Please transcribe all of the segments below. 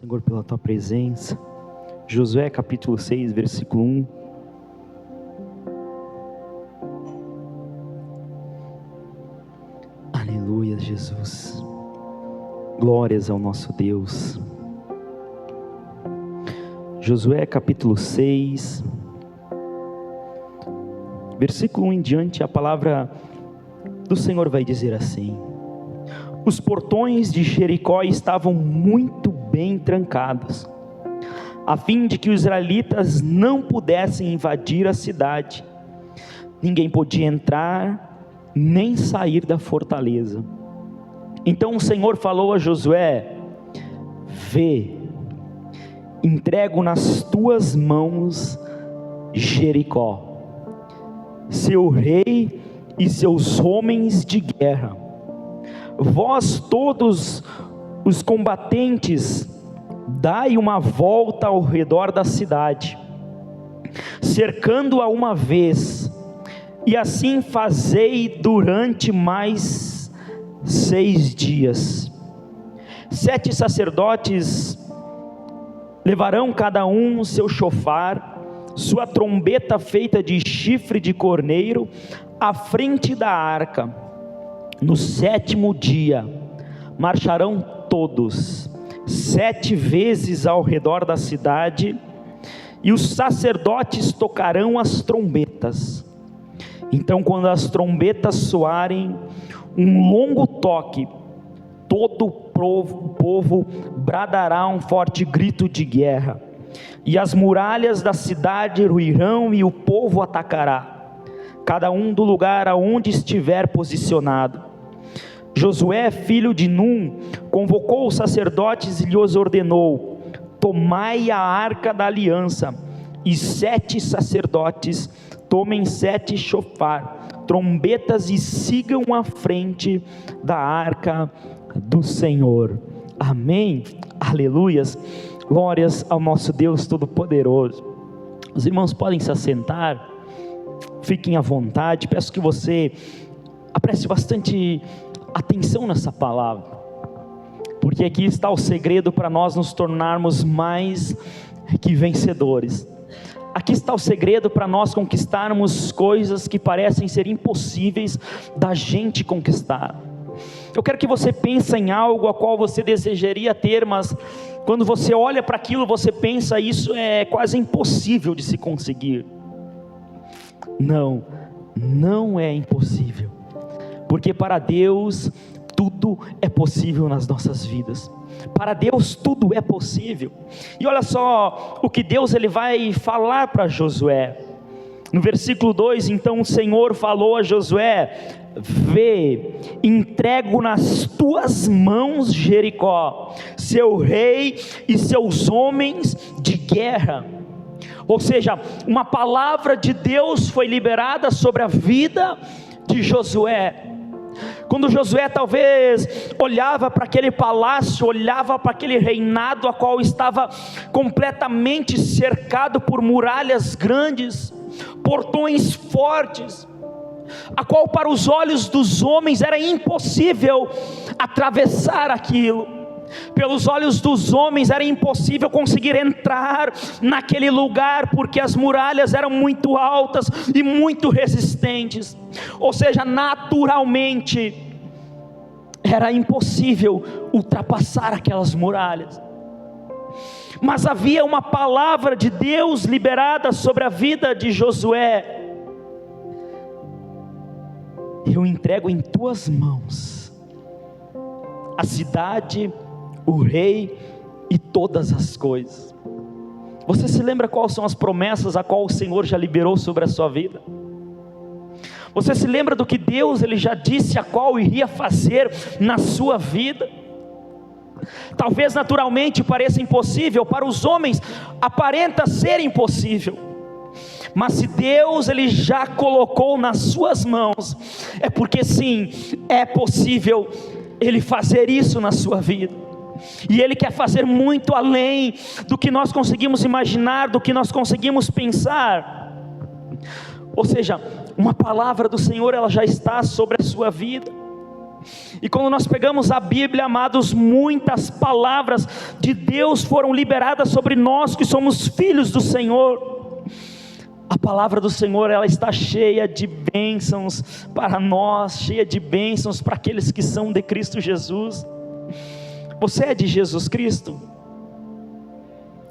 Senhor, pela tua presença. Josué capítulo 6, versículo 1. Aleluia, Jesus. Glórias ao nosso Deus. Josué capítulo 6, versículo 1 em diante, a palavra do Senhor vai dizer assim: os portões de Jericó estavam muito bem trancados, a fim de que os israelitas não pudessem invadir a cidade. Ninguém podia entrar nem sair da fortaleza. Então o Senhor falou a Josué: vê, entrego nas tuas mãos Jericó, seu rei e seus homens de guerra. Vós todos os combatentes, dai uma volta ao redor da cidade, cercando-a uma vez, e assim fazei durante mais 6 dias. 7 sacerdotes levarão cada um seu chofar, sua trombeta feita de chifre de corneiro, à frente da arca. No 7º dia, marcharão todos 7 vezes ao redor da cidade, e os sacerdotes tocarão as trombetas. Então, quando as trombetas soarem um longo toque, todo o povo bradará um forte grito de guerra, e as muralhas da cidade ruirão e o povo atacará, cada um do lugar aonde estiver posicionado. Josué, filho de Num, convocou os sacerdotes e lhes ordenou: tomai a arca da aliança, e 7 sacerdotes tomem 7 chofar, trombetas, e sigam à frente da arca do Senhor. Amém, aleluias, glórias ao nosso Deus Todo-Poderoso. Os irmãos podem se assentar, fiquem à vontade. Peço que você preste bastante atenção nessa palavra, porque aqui está o segredo para nós nos tornarmos mais que vencedores. Aqui está o segredo para nós conquistarmos coisas que parecem ser impossíveis da gente conquistar. Eu quero que você pense em algo a qual você desejaria ter, mas quando você olha para aquilo, você pensa: isso é quase impossível de se conseguir. Não é impossível, porque para Deus tudo é possível nas nossas vidas. Para Deus tudo é possível. E olha só o que Deus ele vai falar para Josué. No versículo 2, então o Senhor falou a Josué: vê, entrego nas tuas mãos Jericó, seu rei e seus homens de guerra. Ou seja, uma palavra de Deus foi liberada sobre a vida de Josué. Quando Josué talvez olhava para aquele palácio, olhava para aquele reinado a qual estava completamente cercado por muralhas grandes, portões fortes, a qual para os olhos dos homens era impossível atravessar aquilo. Pelos olhos dos homens era impossível conseguir entrar naquele lugar, porque as muralhas eram muito altas e muito resistentes. Ou seja, naturalmente era impossível ultrapassar aquelas muralhas. Mas havia uma palavra de Deus liberada sobre a vida de Josué: eu entrego em tuas mãos a cidade, o rei e todas as coisas. Você se lembra quais são as promessas a qual o Senhor já liberou sobre a sua vida? Você se lembra do que Deus ele já disse a qual iria fazer na sua vida? Talvez naturalmente pareça impossível, para os homens aparenta ser impossível, mas se Deus ele já colocou nas suas mãos, é porque sim, é possível ele fazer isso na sua vida. E Ele quer fazer muito além do que nós conseguimos imaginar, do que nós conseguimos pensar. Ou seja, uma palavra do Senhor ela já está sobre a sua vida. E quando nós pegamos a Bíblia, amados, muitas palavras de Deus foram liberadas sobre nós que somos filhos do Senhor. A palavra do Senhor, ela está cheia de bênçãos para nós, cheia de bênçãos para aqueles que são de Cristo Jesus. Você é de Jesus Cristo?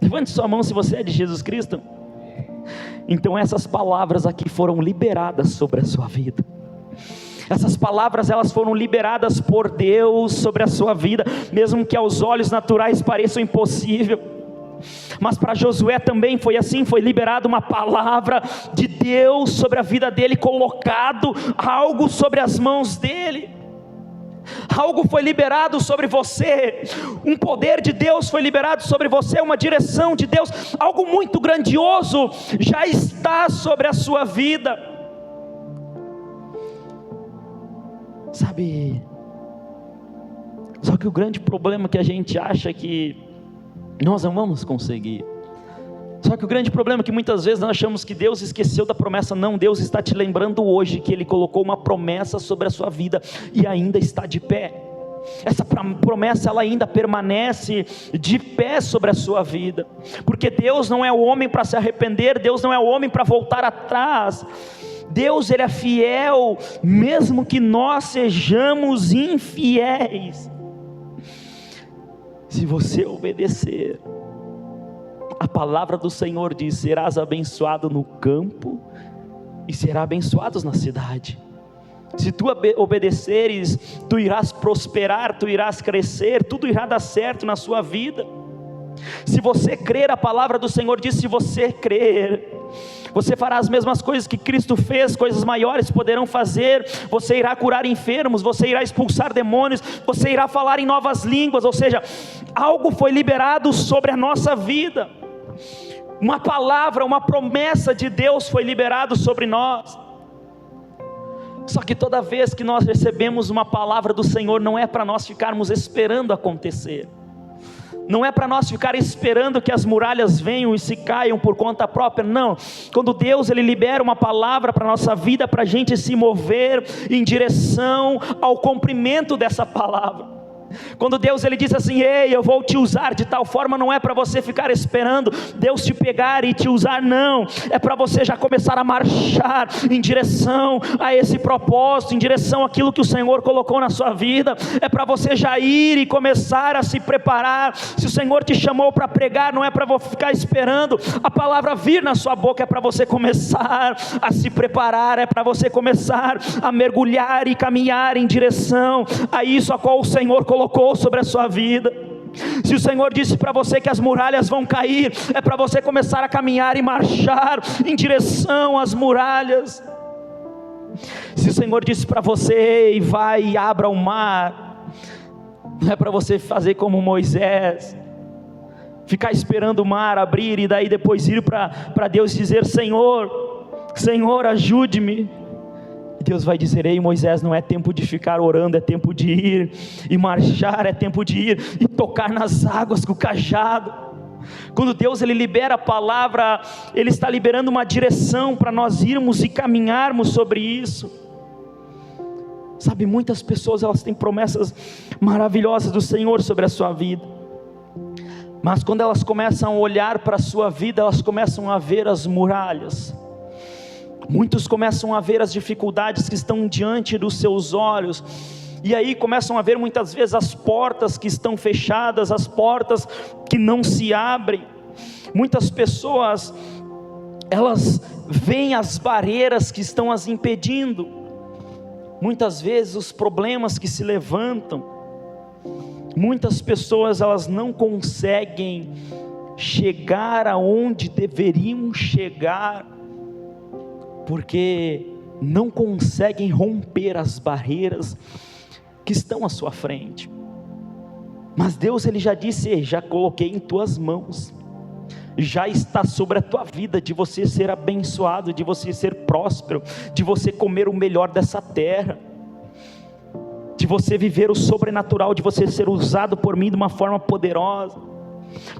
Levante sua mão se você é de Jesus Cristo. Então essas palavras aqui foram liberadas sobre a sua vida. Essas palavras, elas foram liberadas por Deus sobre a sua vida, mesmo que aos olhos naturais pareçam impossível. Mas para Josué também foi assim, foi liberada uma palavra de Deus sobre a vida dele, colocado algo sobre as mãos dele. Algo foi liberado sobre você, um poder de Deus foi liberado sobre você, uma direção de Deus, algo muito grandioso já está sobre a sua vida. Sabe, só que o grande problema que a gente acha que nós não vamos conseguir. Só que o grande problema é que muitas vezes nós achamos que Deus esqueceu da promessa. Não, Deus está te lembrando hoje que Ele colocou uma promessa sobre a sua vida e ainda está de pé. Essa promessa, ela ainda permanece de pé sobre a sua vida, porque Deus não é o homem para se arrepender, Deus não é o homem para voltar atrás. Deus, Ele é fiel, mesmo que nós sejamos infiéis. Se você obedecer, a palavra do Senhor diz: serás abençoado no campo e serás abençoado na cidade. Se tu obedeceres, tu irás prosperar, tu irás crescer, tudo irá dar certo na sua vida. Se você crer, a palavra do Senhor diz: se você crer, você fará as mesmas coisas que Cristo fez, coisas maiores poderão fazer. Você irá curar enfermos, você irá expulsar demônios, você irá falar em novas línguas. Ou seja, algo foi liberado sobre a nossa vida, uma palavra, uma promessa de Deus foi liberado sobre nós. Só que toda vez que nós recebemos uma palavra do Senhor, não é para nós ficarmos esperando acontecer, não é para nós ficar esperando que as muralhas venham e se caiam por conta própria. Não, quando Deus, Ele libera uma palavra para a nossa vida, para a gente se mover em direção ao cumprimento dessa palavra. Quando Deus, Ele diz assim: ei, eu vou te usar de tal forma, não é para você ficar esperando Deus te pegar e te usar, não, é para você já começar a marchar em direção a esse propósito, em direção àquilo que o Senhor colocou na sua vida. É para você já ir e começar a se preparar. Se o Senhor te chamou para pregar, não é para você ficar esperando a palavra vir na sua boca, é para você começar a se preparar, é para você começar a mergulhar e caminhar em direção a isso a qual o Senhor colocou sobre a sua vida. Se o Senhor disse para você que as muralhas vão cair, é para você começar a caminhar e marchar em direção às muralhas. Se o Senhor disse para você: vai e abra o mar, não é para você fazer como Moisés, ficar esperando o mar abrir e daí depois ir para Deus dizer: Senhor, Senhor, ajude-me. Deus vai dizer: ei, Moisés, não é tempo de ficar orando, é tempo de ir e marchar, é tempo de ir e tocar nas águas com o cajado. Quando Deus, Ele libera a palavra, Ele está liberando uma direção para nós irmos e caminharmos sobre isso. Sabe, muitas pessoas, elas têm promessas maravilhosas do Senhor sobre a sua vida, mas quando elas começam a olhar para a sua vida, elas começam a ver as muralhas. Muitos começam a ver as dificuldades que estão diante dos seus olhos, e aí começam a ver muitas vezes as portas que estão fechadas, as portas que não se abrem. Muitas pessoas, elas veem as barreiras que estão as impedindo, muitas vezes os problemas que se levantam. Muitas pessoas, elas não conseguem chegar aonde deveriam chegar, porque não conseguem romper as barreiras que estão à sua frente. Mas Deus, Ele já disse: já coloquei em tuas mãos, já está sobre a tua vida, de você ser abençoado, de você ser próspero, de você comer o melhor dessa terra, de você viver o sobrenatural, de você ser usado por mim de uma forma poderosa.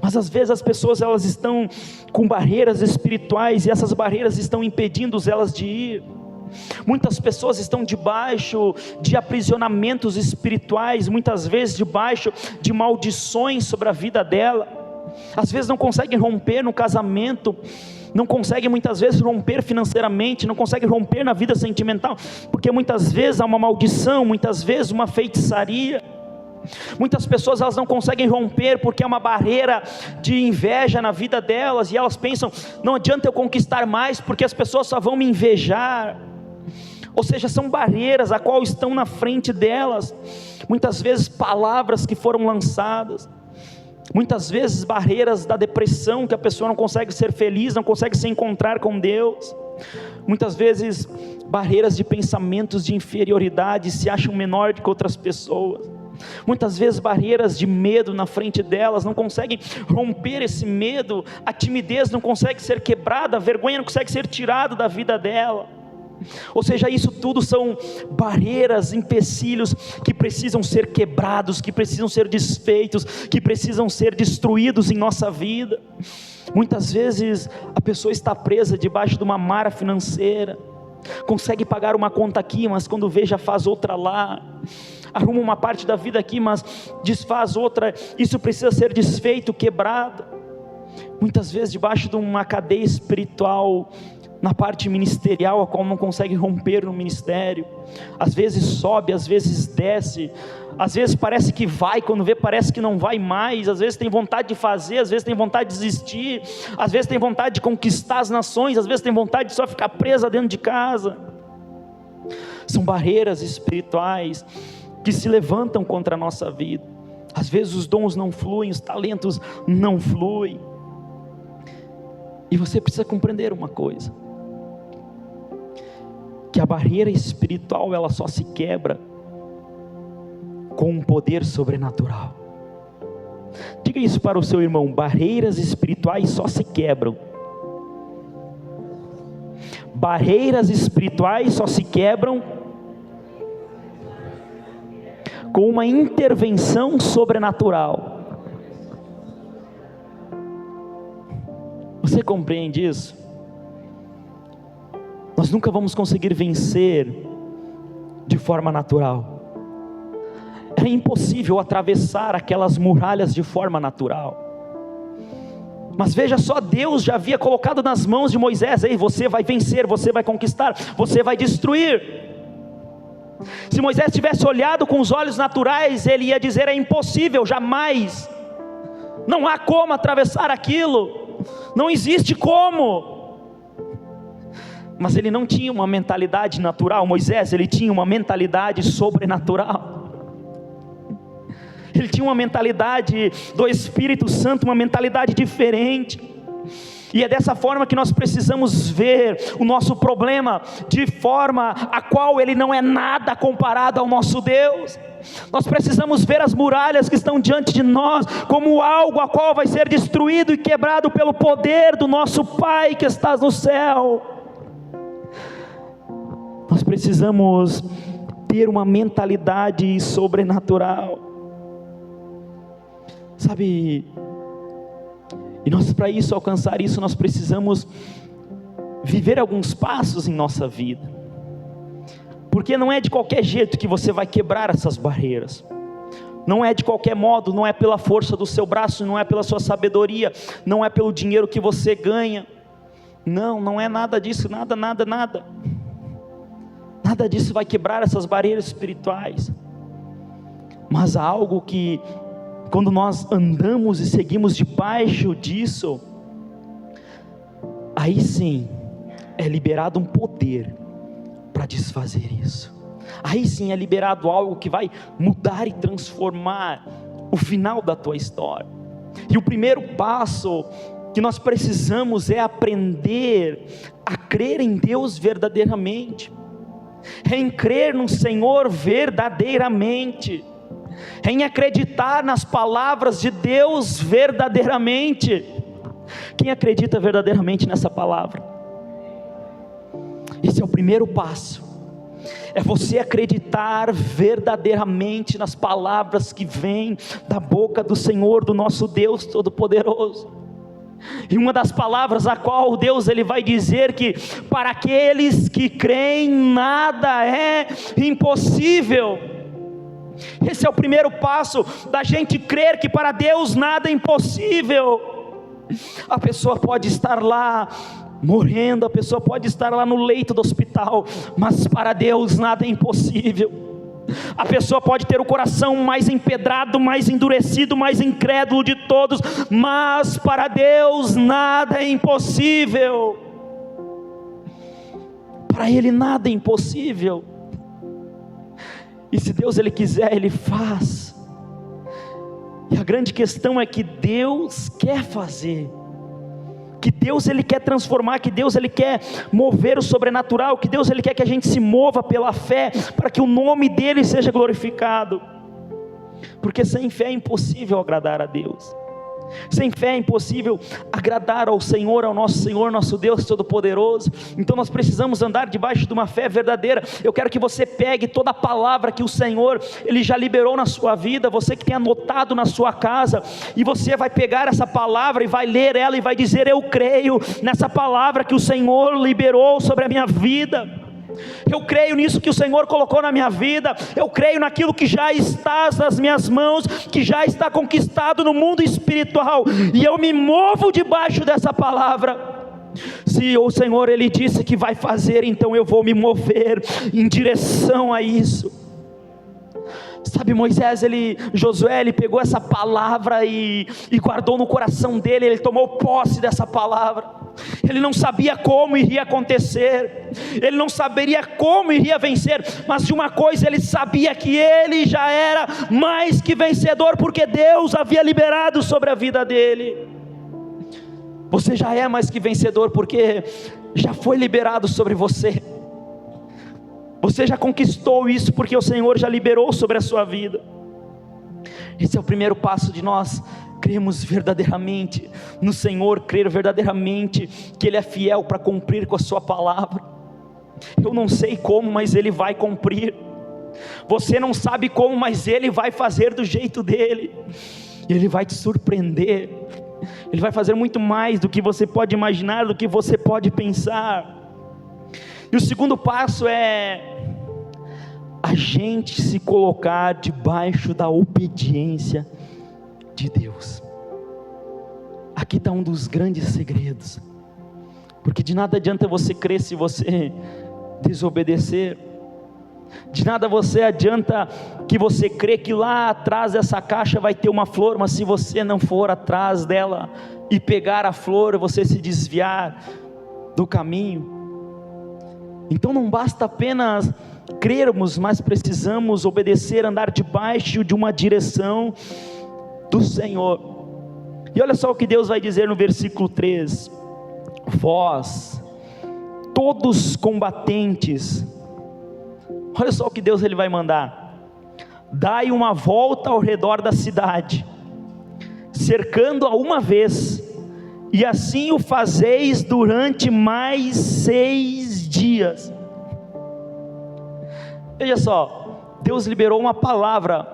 Mas às vezes as pessoas, elas estão com barreiras espirituais, e essas barreiras estão impedindo elas de ir. Muitas pessoas estão debaixo de aprisionamentos espirituais, muitas vezes debaixo de maldições sobre a vida dela. Às vezes não conseguem romper no casamento, não conseguem muitas vezes romper financeiramente, não conseguem romper na vida sentimental, porque muitas vezes há uma maldição, muitas vezes uma feitiçaria. Muitas pessoas elas não conseguem romper porque há uma barreira de inveja na vida delas, e elas pensam, não adianta eu conquistar mais, porque as pessoas só vão me invejar. Ou seja, são barreiras a qual estão na frente delas, muitas vezes palavras que foram lançadas, muitas vezes barreiras da depressão, que a pessoa não consegue ser feliz, não consegue se encontrar com Deus, muitas vezes barreiras de pensamentos de inferioridade, se acham menor do que outras pessoas, muitas vezes barreiras de medo na frente delas, não conseguem romper esse medo, a timidez não consegue ser quebrada, a vergonha não consegue ser tirada da vida dela. Ou seja, isso tudo são barreiras, empecilhos que precisam ser quebrados, que precisam ser desfeitos, que precisam ser destruídos em nossa vida. Muitas vezes a pessoa está presa debaixo de uma mara financeira, consegue pagar uma conta aqui, mas quando vê já faz outra lá, arruma uma parte da vida aqui, mas desfaz outra. Isso precisa ser desfeito, quebrado. Muitas vezes debaixo de uma cadeia espiritual, na parte ministerial, a qual não consegue romper no ministério, às vezes sobe, às vezes desce, às vezes parece que vai, quando vê parece que não vai mais, às vezes tem vontade de fazer, às vezes tem vontade de desistir, às vezes tem vontade de conquistar as nações, às vezes tem vontade de só ficar presa dentro de casa. São barreiras espirituais que se levantam contra a nossa vida. Às vezes os dons não fluem, os talentos não fluem, e você precisa compreender uma coisa, que a barreira espiritual ela só se quebra com um poder sobrenatural. Diga isso para o seu irmão: barreiras espirituais só se quebram. Barreiras espirituais só se quebram com uma intervenção sobrenatural. Você compreende isso? Nós nunca vamos conseguir vencer de forma natural. É impossível atravessar aquelas muralhas de forma natural. Mas veja só, Deus já havia colocado nas mãos de Moisés: ei, você vai vencer, você vai conquistar, você vai destruir. Se Moisés tivesse olhado com os olhos naturais, ele ia dizer: é impossível, jamais, não há como atravessar aquilo, não existe como. Mas ele não tinha uma mentalidade natural. Moisés, ele tinha uma mentalidade sobrenatural. Ele tinha uma mentalidade do Espírito Santo, uma mentalidade diferente. E é dessa forma que nós precisamos ver o nosso problema, de forma a qual ele não é nada comparado ao nosso Deus. Nós precisamos ver as muralhas que estão diante de nós como algo a qual vai ser destruído e quebrado pelo poder do nosso Pai que está no céu. Nós precisamos ter uma mentalidade sobrenatural, sabe? E nós, para isso, alcançar isso, nós precisamos viver alguns passos em nossa vida, porque não é de qualquer jeito que você vai quebrar essas barreiras, não é de qualquer modo, não é pela força do seu braço, não é pela sua sabedoria, não é pelo dinheiro que você ganha, não é nada disso, nada disso vai quebrar essas barreiras espirituais. Mas há algo que, quando nós andamos e seguimos debaixo disso, aí sim é liberado um poder para desfazer isso. Aí sim é liberado algo que vai mudar e transformar o final da tua história. E o primeiro passo que nós precisamos é aprender a crer em Deus verdadeiramente, é em crer no Senhor verdadeiramente, é em acreditar nas palavras de Deus verdadeiramente. Quem acredita verdadeiramente nessa palavra? Esse é o primeiro passo, é você acreditar verdadeiramente nas palavras que vêm da boca do Senhor, do nosso Deus Todo-Poderoso. E uma das palavras a qual Deus ele vai dizer que para aqueles que creem nada é impossível. Esse é o primeiro passo da gente crer que para Deus nada é impossível. A pessoa pode estar lá morrendo, a pessoa pode estar lá no leito do hospital, mas para Deus nada é impossível. A pessoa pode ter o coração mais empedrado, mais endurecido, mais incrédulo de todos, mas para Deus nada é impossível. Para Ele nada é impossível. E se Deus Ele quiser, Ele faz. E a grande questão é que Deus quer fazer, que Deus Ele quer transformar, que Deus Ele quer mover o sobrenatural, que Deus Ele quer que a gente se mova pela fé, para que o nome dEle seja glorificado, porque sem fé é impossível agradar a Deus. Sem fé é impossível agradar ao Senhor, ao nosso Senhor, nosso Deus Todo-Poderoso. Então nós precisamos andar debaixo de uma fé verdadeira. Eu quero que você pegue toda a palavra que o Senhor Ele já liberou na sua vida, você que tem anotado na sua casa, e você vai pegar essa palavra e vai ler ela e vai dizer: eu creio nessa palavra que o Senhor liberou sobre a minha vida. Eu creio nisso que o Senhor colocou na minha vida. Eu creio naquilo que já está nas minhas mãos, que já está conquistado no mundo espiritual, e eu me movo debaixo dessa palavra. Se o Senhor Ele disse que vai fazer, então eu vou me mover em direção a isso. Sabe, Josué, ele pegou essa palavra e guardou no coração dele. Ele tomou posse dessa palavra. Ele não sabia como iria acontecer, ele não saberia como iria vencer, mas de uma coisa ele sabia, que ele já era mais que vencedor, porque Deus havia liberado sobre a vida dele. Você já é mais que vencedor, porque já foi liberado sobre você. Você já conquistou isso, porque o Senhor já liberou sobre a sua vida. Esse é o primeiro passo de nós cremos verdadeiramente no Senhor, crer verdadeiramente que Ele é fiel para cumprir com a sua palavra. Eu não sei como, mas Ele vai cumprir. Você não sabe como, mas Ele vai fazer do jeito dEle. Ele vai te surpreender. Ele vai fazer muito mais do que você pode imaginar, do que você pode pensar. E o segundo passo é a gente se colocar debaixo da obediência de Deus. Aqui está um dos grandes segredos, porque de nada adianta você crer se você desobedecer. De nada adianta que você crê que lá atrás dessa caixa vai ter uma flor, mas se você não for atrás dela e pegar a flor, você se desviar do caminho. Então não basta apenas crermos, mas precisamos obedecer, andar debaixo de uma direção do Senhor. E olha só o que Deus vai dizer no versículo 3: vós, todos combatentes, olha só o que Deus Ele vai mandar: dai uma volta ao redor da cidade, cercando-a uma vez, e assim o fazeis durante mais 6 dias. Veja só, Deus liberou uma palavra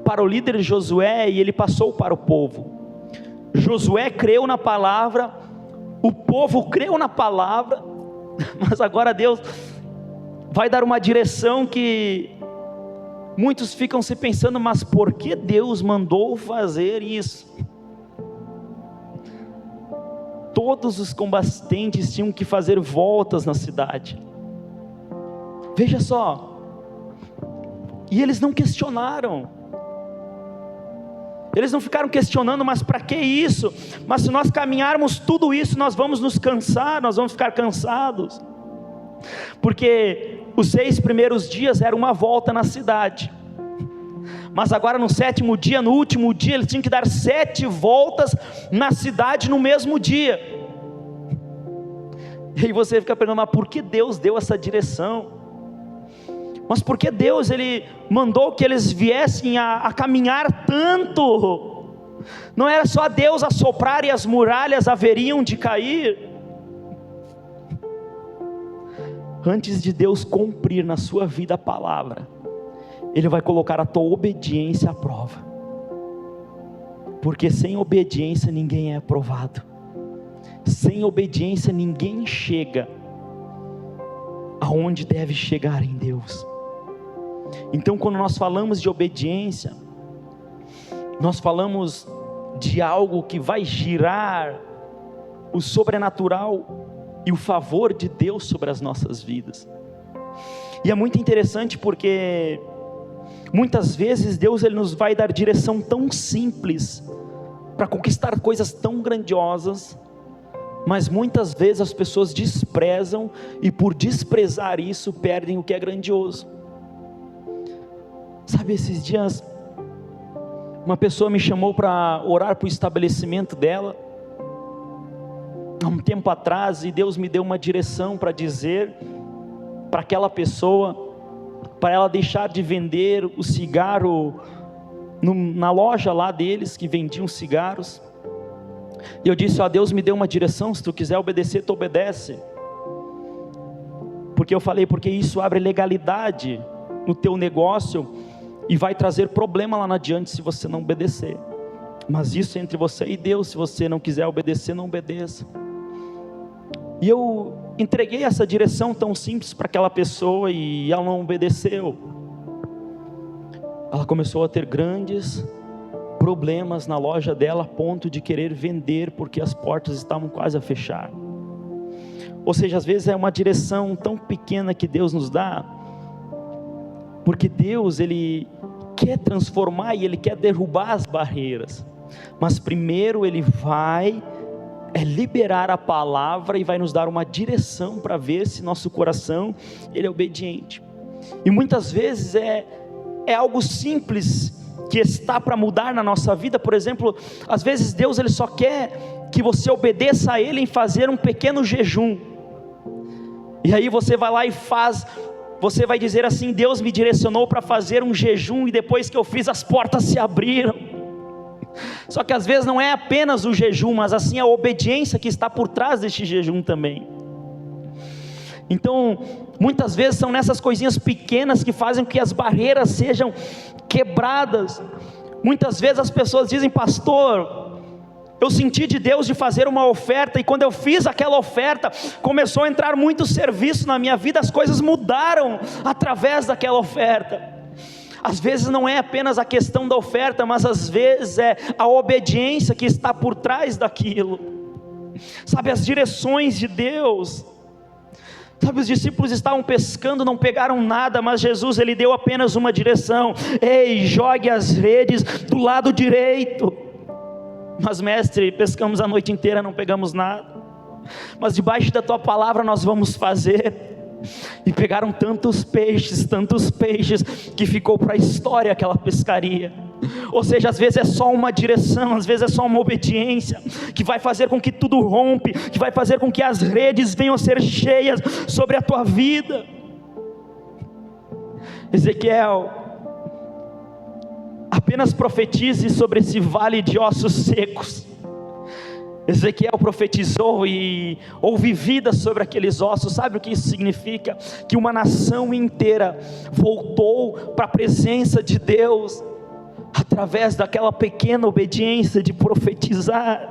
para o líder Josué e ele passou para o povo. Josué creu na palavra, o povo creu na palavra, mas agora Deus vai dar uma direção que muitos ficam se pensando: mas por que Deus mandou fazer isso? Todos os combatentes tinham que fazer voltas na cidade. Veja só, e eles não questionaram, eles não ficaram questionando: mas para que isso? Mas se nós caminharmos tudo isso, nós vamos nos cansar, nós vamos ficar cansados. Porque os 6 primeiros dias era uma volta na cidade, mas agora no 7º dia, no último dia, eles tinham que dar 7 voltas na cidade no mesmo dia. E aí você fica perguntando: mas por que Deus deu essa direção? Mas por que Deus Ele mandou que eles viessem a caminhar tanto? Não era só Deus assoprar e as muralhas haveriam de cair? Antes de Deus cumprir na sua vida a palavra, Ele vai colocar a tua obediência à prova, porque sem obediência ninguém é aprovado. Sem obediência ninguém chega aonde deve chegar em Deus. Então, quando nós falamos de obediência, nós falamos de algo que vai girar o sobrenatural e o favor de Deus sobre as nossas vidas. E é muito interessante porque muitas vezes Deus ele nos vai dar direção tão simples para conquistar coisas tão grandiosas, mas muitas vezes as pessoas desprezam e por desprezar isso perdem o que é grandioso. Sabe, esses dias uma pessoa me chamou para orar para o estabelecimento dela, há um tempo atrás, e Deus me deu uma direção para dizer para aquela pessoa, para ela deixar de vender o cigarro na loja lá deles, que vendiam cigarros. E eu disse: ó, Deus me deu uma direção, se tu quiser obedecer, tu obedece. Porque eu falei, porque isso abre legalidade no teu negócio, e vai trazer problema lá na adiante se você não obedecer. Mas isso é entre você e Deus. Se você não quiser obedecer, não obedeça. E eu entreguei essa direção tão simples para aquela pessoa, e ela não obedeceu. Ela começou a ter grandes problemas na loja dela, a ponto de querer vender, porque as portas estavam quase a fechar. Ou seja, às vezes é uma direção tão pequena que Deus nos dá, porque Deus ele quer transformar e ele quer derrubar as barreiras, mas primeiro ele vai liberar a palavra e vai nos dar uma direção para ver se nosso coração ele é obediente. E muitas vezes é algo simples que está para mudar na nossa vida. Por exemplo, às vezes Deus ele só quer que você obedeça a Ele em fazer um pequeno jejum, e aí você vai lá e faz. Você vai dizer assim: Deus me direcionou para fazer um jejum, e depois que eu fiz, as portas se abriram. Só que às vezes não é apenas o jejum, mas assim a obediência que está por trás deste jejum também. Então, muitas vezes são nessas coisinhas pequenas que fazem com que as barreiras sejam quebradas. Muitas vezes as pessoas dizem: pastor, eu senti de Deus de fazer uma oferta, e quando eu fiz aquela oferta, começou a entrar muito serviço na minha vida, as coisas mudaram através daquela oferta. Às vezes não é apenas a questão da oferta, mas às vezes é a obediência que está por trás daquilo. Sabe, as direções de Deus. Sabe, os discípulos estavam pescando, não pegaram nada, mas Jesus ele deu apenas uma direção: ei, jogue as redes do lado direito. Mas mestre, pescamos a noite inteira, não pegamos nada, mas debaixo da tua palavra nós vamos fazer. E pegaram tantos peixes, que ficou para a história aquela pescaria. Ou seja, às vezes é só uma direção, às vezes é só uma obediência, que vai fazer com que tudo rompe, que vai fazer com que as redes venham a ser cheias sobre a tua vida. Ezequiel, apenas profetize sobre esse vale de ossos secos. Ezequiel profetizou e houve vida sobre aqueles ossos. Sabe o que isso significa? Que uma nação inteira voltou para a presença de Deus, através daquela pequena obediência de profetizar.